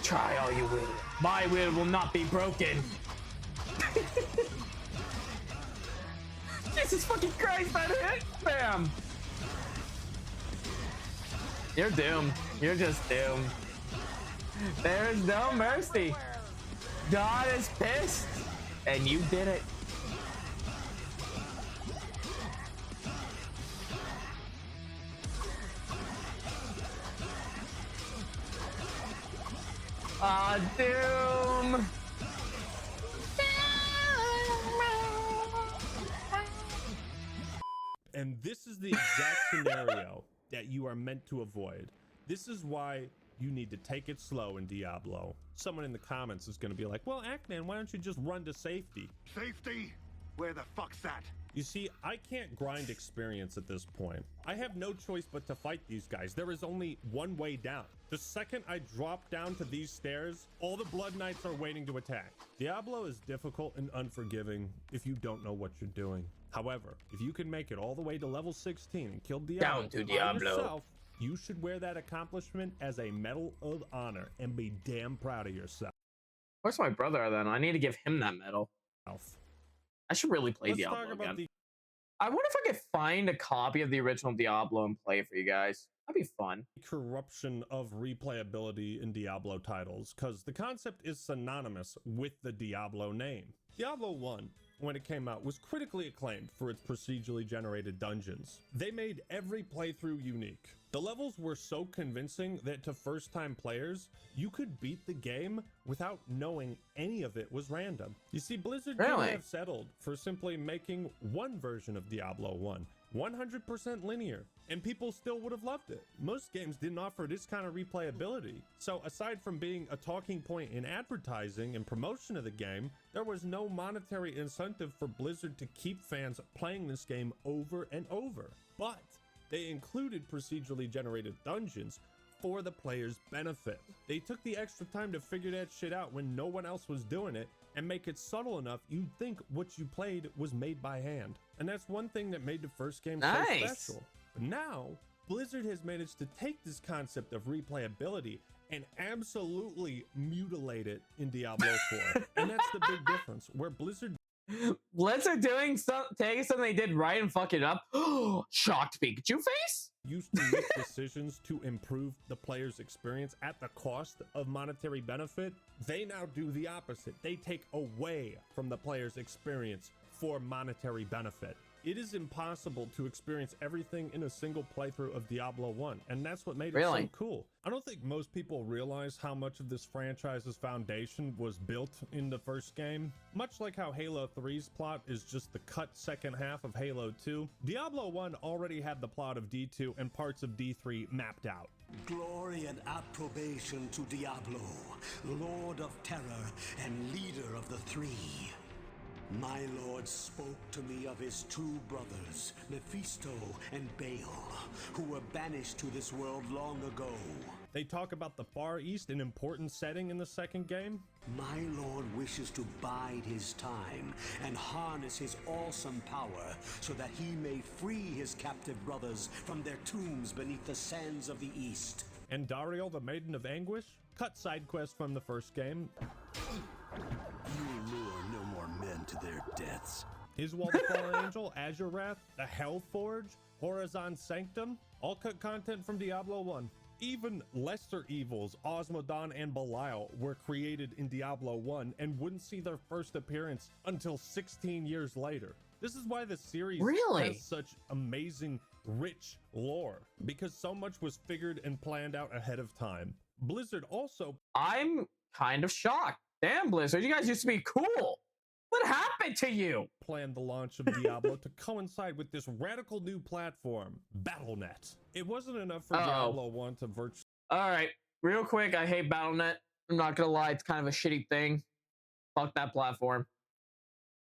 Try all you will. My will not be broken. Jesus fucking Christ, that hit! Bam! You're doomed. You're just doomed. There's no mercy. God is pissed, and you did it. Doom. And this is the exact scenario that you are meant to avoid. This is why you need to take it slow in Diablo. Someone in the comments is going to be like, well, Ackman, why don't you just run to safety? Safety? Where the fuck's that? You see, I can't grind experience at this point. I have no choice but to fight these guys. There is only one way down. The second I drop down to these stairs, all the Blood Knights are waiting to attack. Diablo is difficult and unforgiving if you don't know what you're doing. However, if you can make it all the way to level 16 and kill Diablo, down to Diablo yourself, you should wear that accomplishment as a medal of honor and be damn proud of yourself. Where's my brother then? I need to give him that medal. I should really play Diablo again. I wonder if I could find a copy of the original Diablo and play it for you guys. That'd be fun. Corruption of replayability in Diablo titles, because the concept is synonymous with the Diablo name. Diablo 1, when it came out, was critically acclaimed for its procedurally generated dungeons. They made every playthrough unique. The levels were so convincing that to first-time players, you could beat the game without knowing any of it was random. You see, Blizzard could have settled for simply making one version of Diablo 1, 100% linear, and people still would have loved it. Most games didn't offer this kind of replayability. So aside from being a talking point in advertising and promotion of the game, there was no monetary incentive for Blizzard to keep fans playing this game over and over. But They included procedurally generated dungeons for the player's benefit. They took the extra time to figure that shit out when no one else was doing it and make it subtle enough you'd think what you played was made by hand. And that's one thing that made the first game so special. But now, Blizzard has managed to take this concept of replayability and absolutely mutilate it in Diablo 4. And that's the big difference, where Blizzard taking something they did right and fuck it up. Shocked Pikachu face? Used to make decisions to improve the player's experience at the cost of monetary benefit. They now do the opposite. They take away from the player's experience for monetary benefit. It is impossible to experience everything in a single playthrough of Diablo 1, and that's what made it so cool. I don't think most people realize how much of this franchise's foundation was built in the first game. Much like how Halo 3's plot is just the cut second half of Halo 2, Diablo 1 already had the plot of D2 and parts of D3 mapped out. Glory and approbation to Diablo, Lord of Terror and leader of the Three. My lord spoke to me of his two brothers, Mephisto and Baal, who were banished to this world long ago. They talk about the Far East, an important setting in the second game. My lord wishes to bide his time and harness his awesome power so that he may free his captive brothers from their tombs beneath the sands of the East. And Dariel, the Maiden of Anguish? Cut side quest from the first game. You lure no more men to their deaths. Iswal the Fallen Angel, Azure Wrath, the Hellforge, Horizon Sanctum, all cut content from Diablo 1. Even lesser evils, Osmodon and Belial, were created in Diablo 1 and wouldn't see their first appearance until 16 years later. This is why the series has such amazing, rich lore, because so much was figured and planned out ahead of time. Blizzard also... I'm kind of shocked. Damn, Blizzard, you guys used to be cool. What happened to you? Planned the launch of Diablo to coincide with this radical new platform, Battle.net. It wasn't enough for Diablo 1 to virtually... Alright, real quick, I hate Battle.net. I'm not gonna lie, it's kind of a shitty thing. Fuck that platform.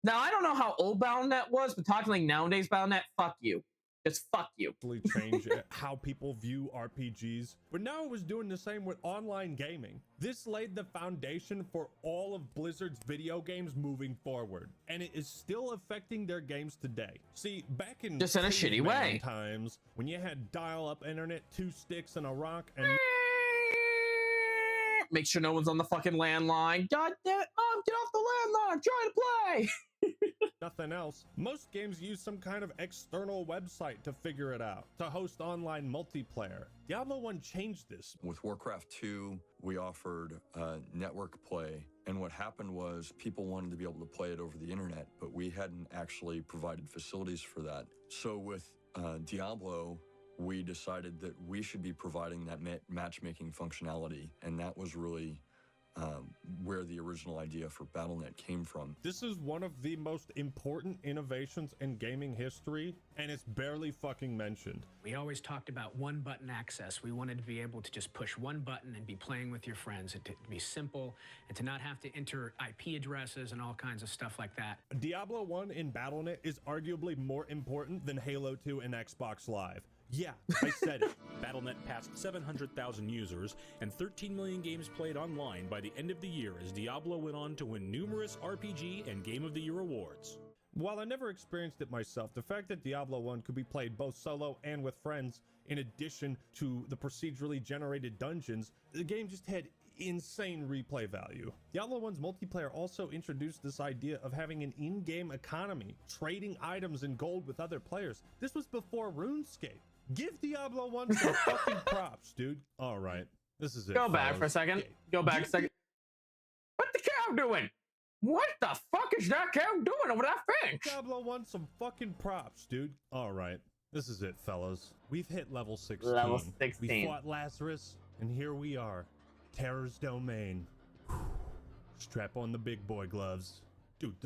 Now, I don't know how old Battle.net was, but talking like nowadays Battle.net, fuck you. Just fuck you. Change how people view RPGs, but now it was doing the same with online gaming. This laid the foundation for all of Blizzard's video games moving forward, and it is still affecting their games today. See, back in just in a shitty way times, when you had dial-up internet, 2 sticks and a rock, and make sure no one's on the fucking landline. God damn it, Mom, get off the landline, I'm trying to play. Nothing else. Most games use some kind of external website to figure it out, to host online multiplayer. Diablo 1 changed this. With Warcraft 2, we offered network play, and what happened was people wanted to be able to play it over the internet, but we hadn't actually provided facilities for that. So with Diablo, we decided that we should be providing that matchmaking functionality, and that was really where the original idea for Battle.net came from. This is one of the most important innovations in gaming history, and it's barely fucking mentioned. We always talked about one button access. We wanted to be able to just push one button and be playing with your friends, and to be simple and to not have to enter IP addresses and all kinds of stuff like that. Diablo 1 in Battle.net is arguably more important than Halo 2 and Xbox Live. Yeah, I said it. Battle.net passed 700,000 users and 13 million games played online by the end of the year as Diablo went on to win numerous RPG and Game of the Year awards. While I never experienced it myself, the fact that Diablo 1 could be played both solo and with friends, in addition to the procedurally generated dungeons, the game just had insane replay value. Diablo 1's multiplayer also introduced this idea of having an in-game economy, trading items and gold with other players. This was before RuneScape. Give Diablo 1 some fucking props, dude. All right, this is it. Go back for a second. Go back a second. What the cow doing? What the fuck is that cow doing over that fence? Diablo 1 some fucking props, dude. All right, this is it, fellas. We've hit level 16. Level 16. We fought Lazarus, and here we are. Terror's domain. Whew. Strap on the big boy gloves. Dude,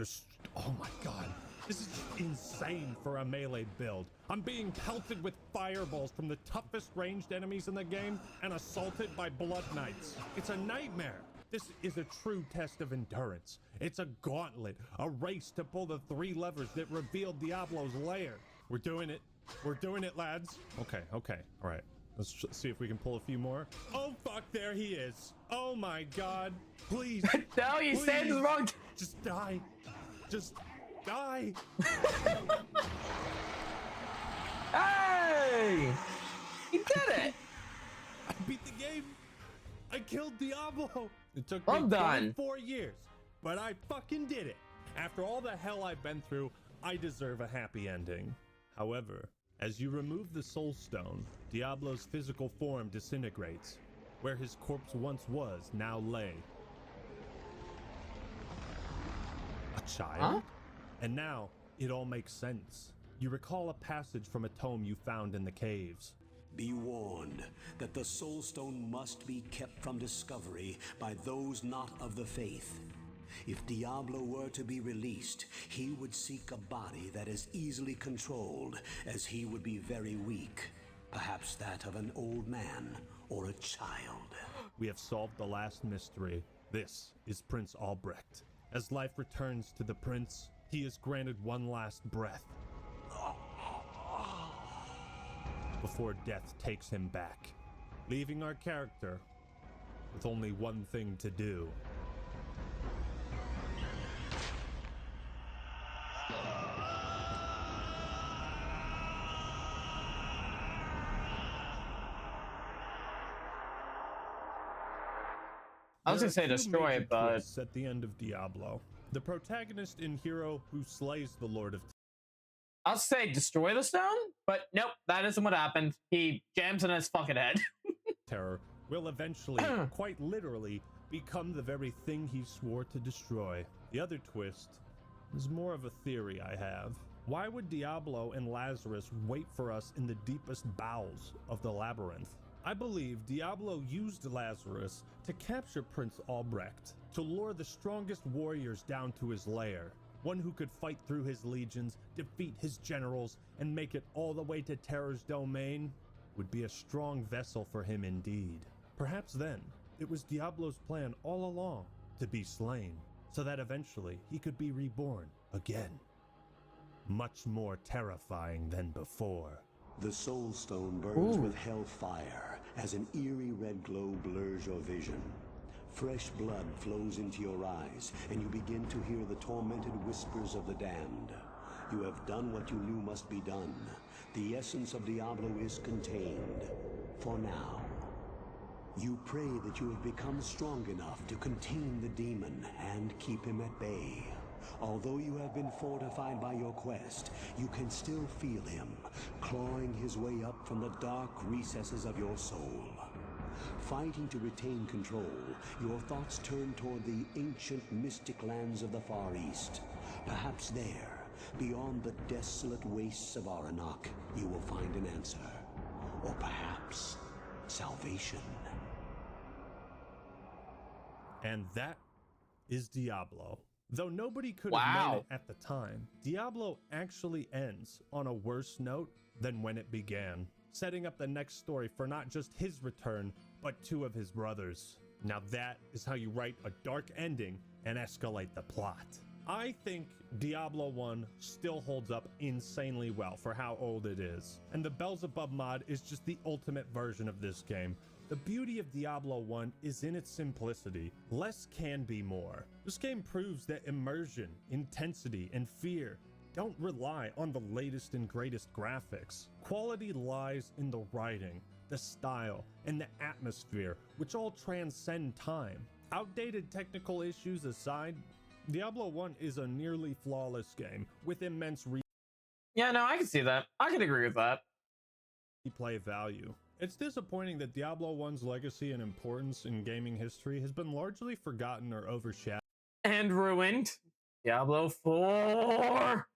oh my god. This is insane for a melee build. I'm being pelted with fireballs from the toughest ranged enemies in the game and assaulted by blood knights. It's a nightmare. This is a true test of endurance. It's a gauntlet, a race to pull the 3 levers that revealed Diablo's lair. We're doing it. We're doing it, lads. Okay, okay. All right. Let's see if we can pull a few more. Oh, fuck. There he is. Oh, my God. Please. No, you said the wrong. Just die. Just die. Hey! He did it. I beat the game. I killed Diablo. It took Well me done. 4 years, but I fucking did it. After all the hell I've been through, I deserve a happy ending. However, as you remove the soul stone, Diablo's physical form disintegrates. Where his corpse once was, now lay. A child? Huh? And now, it all makes sense. You recall a passage from a tome you found in the caves. Be warned that the soul stone must be kept from discovery by those not of the faith. If Diablo were to be released, he would seek a body that is easily controlled, as he would be very weak. Perhaps that of an old man or a child. We have solved the last mystery. This is Prince Albrecht. As life returns to the prince, he is granted one last breath before death takes him back, leaving our character with only one thing to do. I was gonna say destroy it, but at the end of Diablo, the protagonist and hero who slays the Lord of I'll say destroy the stone, but nope, that isn't what happened. He jams in his fucking head. Terror will eventually, quite literally, become the very thing he swore to destroy. The other twist is more of a theory I have. Why would Diablo and Lazarus wait for us in the deepest bowels of the labyrinth? I believe Diablo used Lazarus to capture Prince Albrecht, to lure the strongest warriors down to his lair. One who could fight through his legions, defeat his generals, and make it all the way to Terror's domain would be a strong vessel for him indeed. Perhaps then, it was Diablo's plan all along to be slain, so that eventually he could be reborn again. Much more terrifying than before. The soul stone burns with hellfire as an eerie red glow blurs your vision. Fresh blood flows into your eyes, and you begin to hear the tormented whispers of the damned. You have done what you knew must be done. The essence of Diablo is contained. For now. You pray that you have become strong enough to contain the demon and keep him at bay. Although you have been fortified by your quest, you can still feel him, clawing his way up from the dark recesses of your soul. Fighting to retain control, your thoughts turn toward the ancient mystic lands of the Far East. Perhaps there, beyond the desolate wastes of Aranok, you will find an answer. Or perhaps salvation. And that is Diablo. Though nobody could have made it at the time, Diablo actually ends on a worse note than when it began, setting up the next story for not just his return, but two of his brothers. Now that is how you write a dark ending and escalate the plot. I think Diablo 1 still holds up insanely well for how old it is, and the Beelzebub mod is just the ultimate version of this game. The beauty of Diablo 1 is in its simplicity. Less can be more. This game proves that immersion, intensity, and fear don't rely on the latest and greatest graphics. Quality lies in the writing, the style, and the atmosphere, which all transcend time. Outdated technical issues aside, Diablo 1 is a nearly flawless game with immense yeah, no, I can see that. I can agree with that. Replay value. It's disappointing that Diablo 1's legacy and importance in gaming history has been largely forgotten or overshadowed. And ruined. Diablo 4.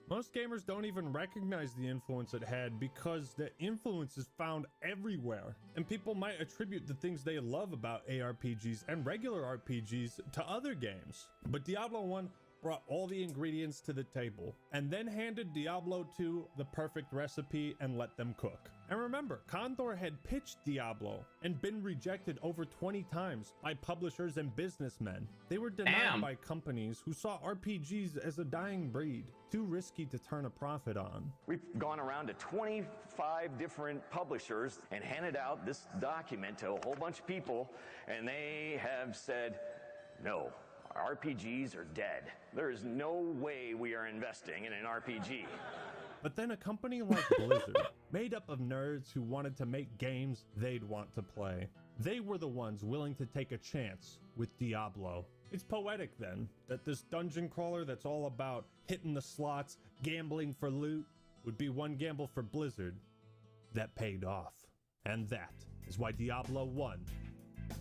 Most gamers don't even recognize the influence it had because the influence is found everywhere, and people might attribute the things they love about ARPGs and regular RPGs to other games. But Diablo 1 brought all the ingredients to the table, and then handed Diablo 2 the perfect recipe and let them cook. And remember, Condor had pitched Diablo and been rejected over 20 times by publishers and businessmen. They were denied by companies who saw RPGs as a dying breed, too risky to turn a profit on. We've gone around to 25 different publishers and handed out this document to a whole bunch of people, and they have said, no, RPGs are dead. There is no way we are investing in an RPG. But then a company like Blizzard, made up of nerds who wanted to make games they'd want to play, they were the ones willing to take a chance with Diablo. It's poetic then, that this dungeon crawler that's all about hitting the slots, gambling for loot, would be one gamble for Blizzard that paid off. And that is why Diablo 1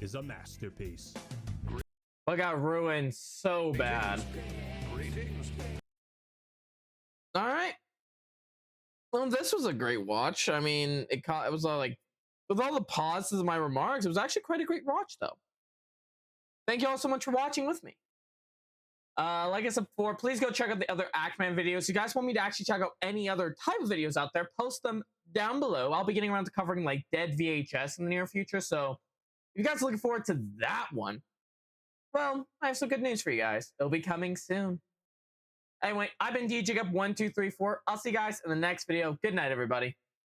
is a masterpiece. I got ruined so bad. All right. Well, this was a great watch. I mean, it was like, with all the pauses of my remarks, it was actually quite a great watch, though. Thank you all so much for watching with me. Like I said before, please go check out the other Ackman videos. If you guys want me to actually check out any other type of videos out there, post them down below. I'll be getting around to covering like dead VHS in the near future. So if you guys are looking forward to that one, well, I have some good news for you guys. It'll be coming soon. Anyway, I've been DJGup1234. I'll see you guys in the next video. Good night, everybody.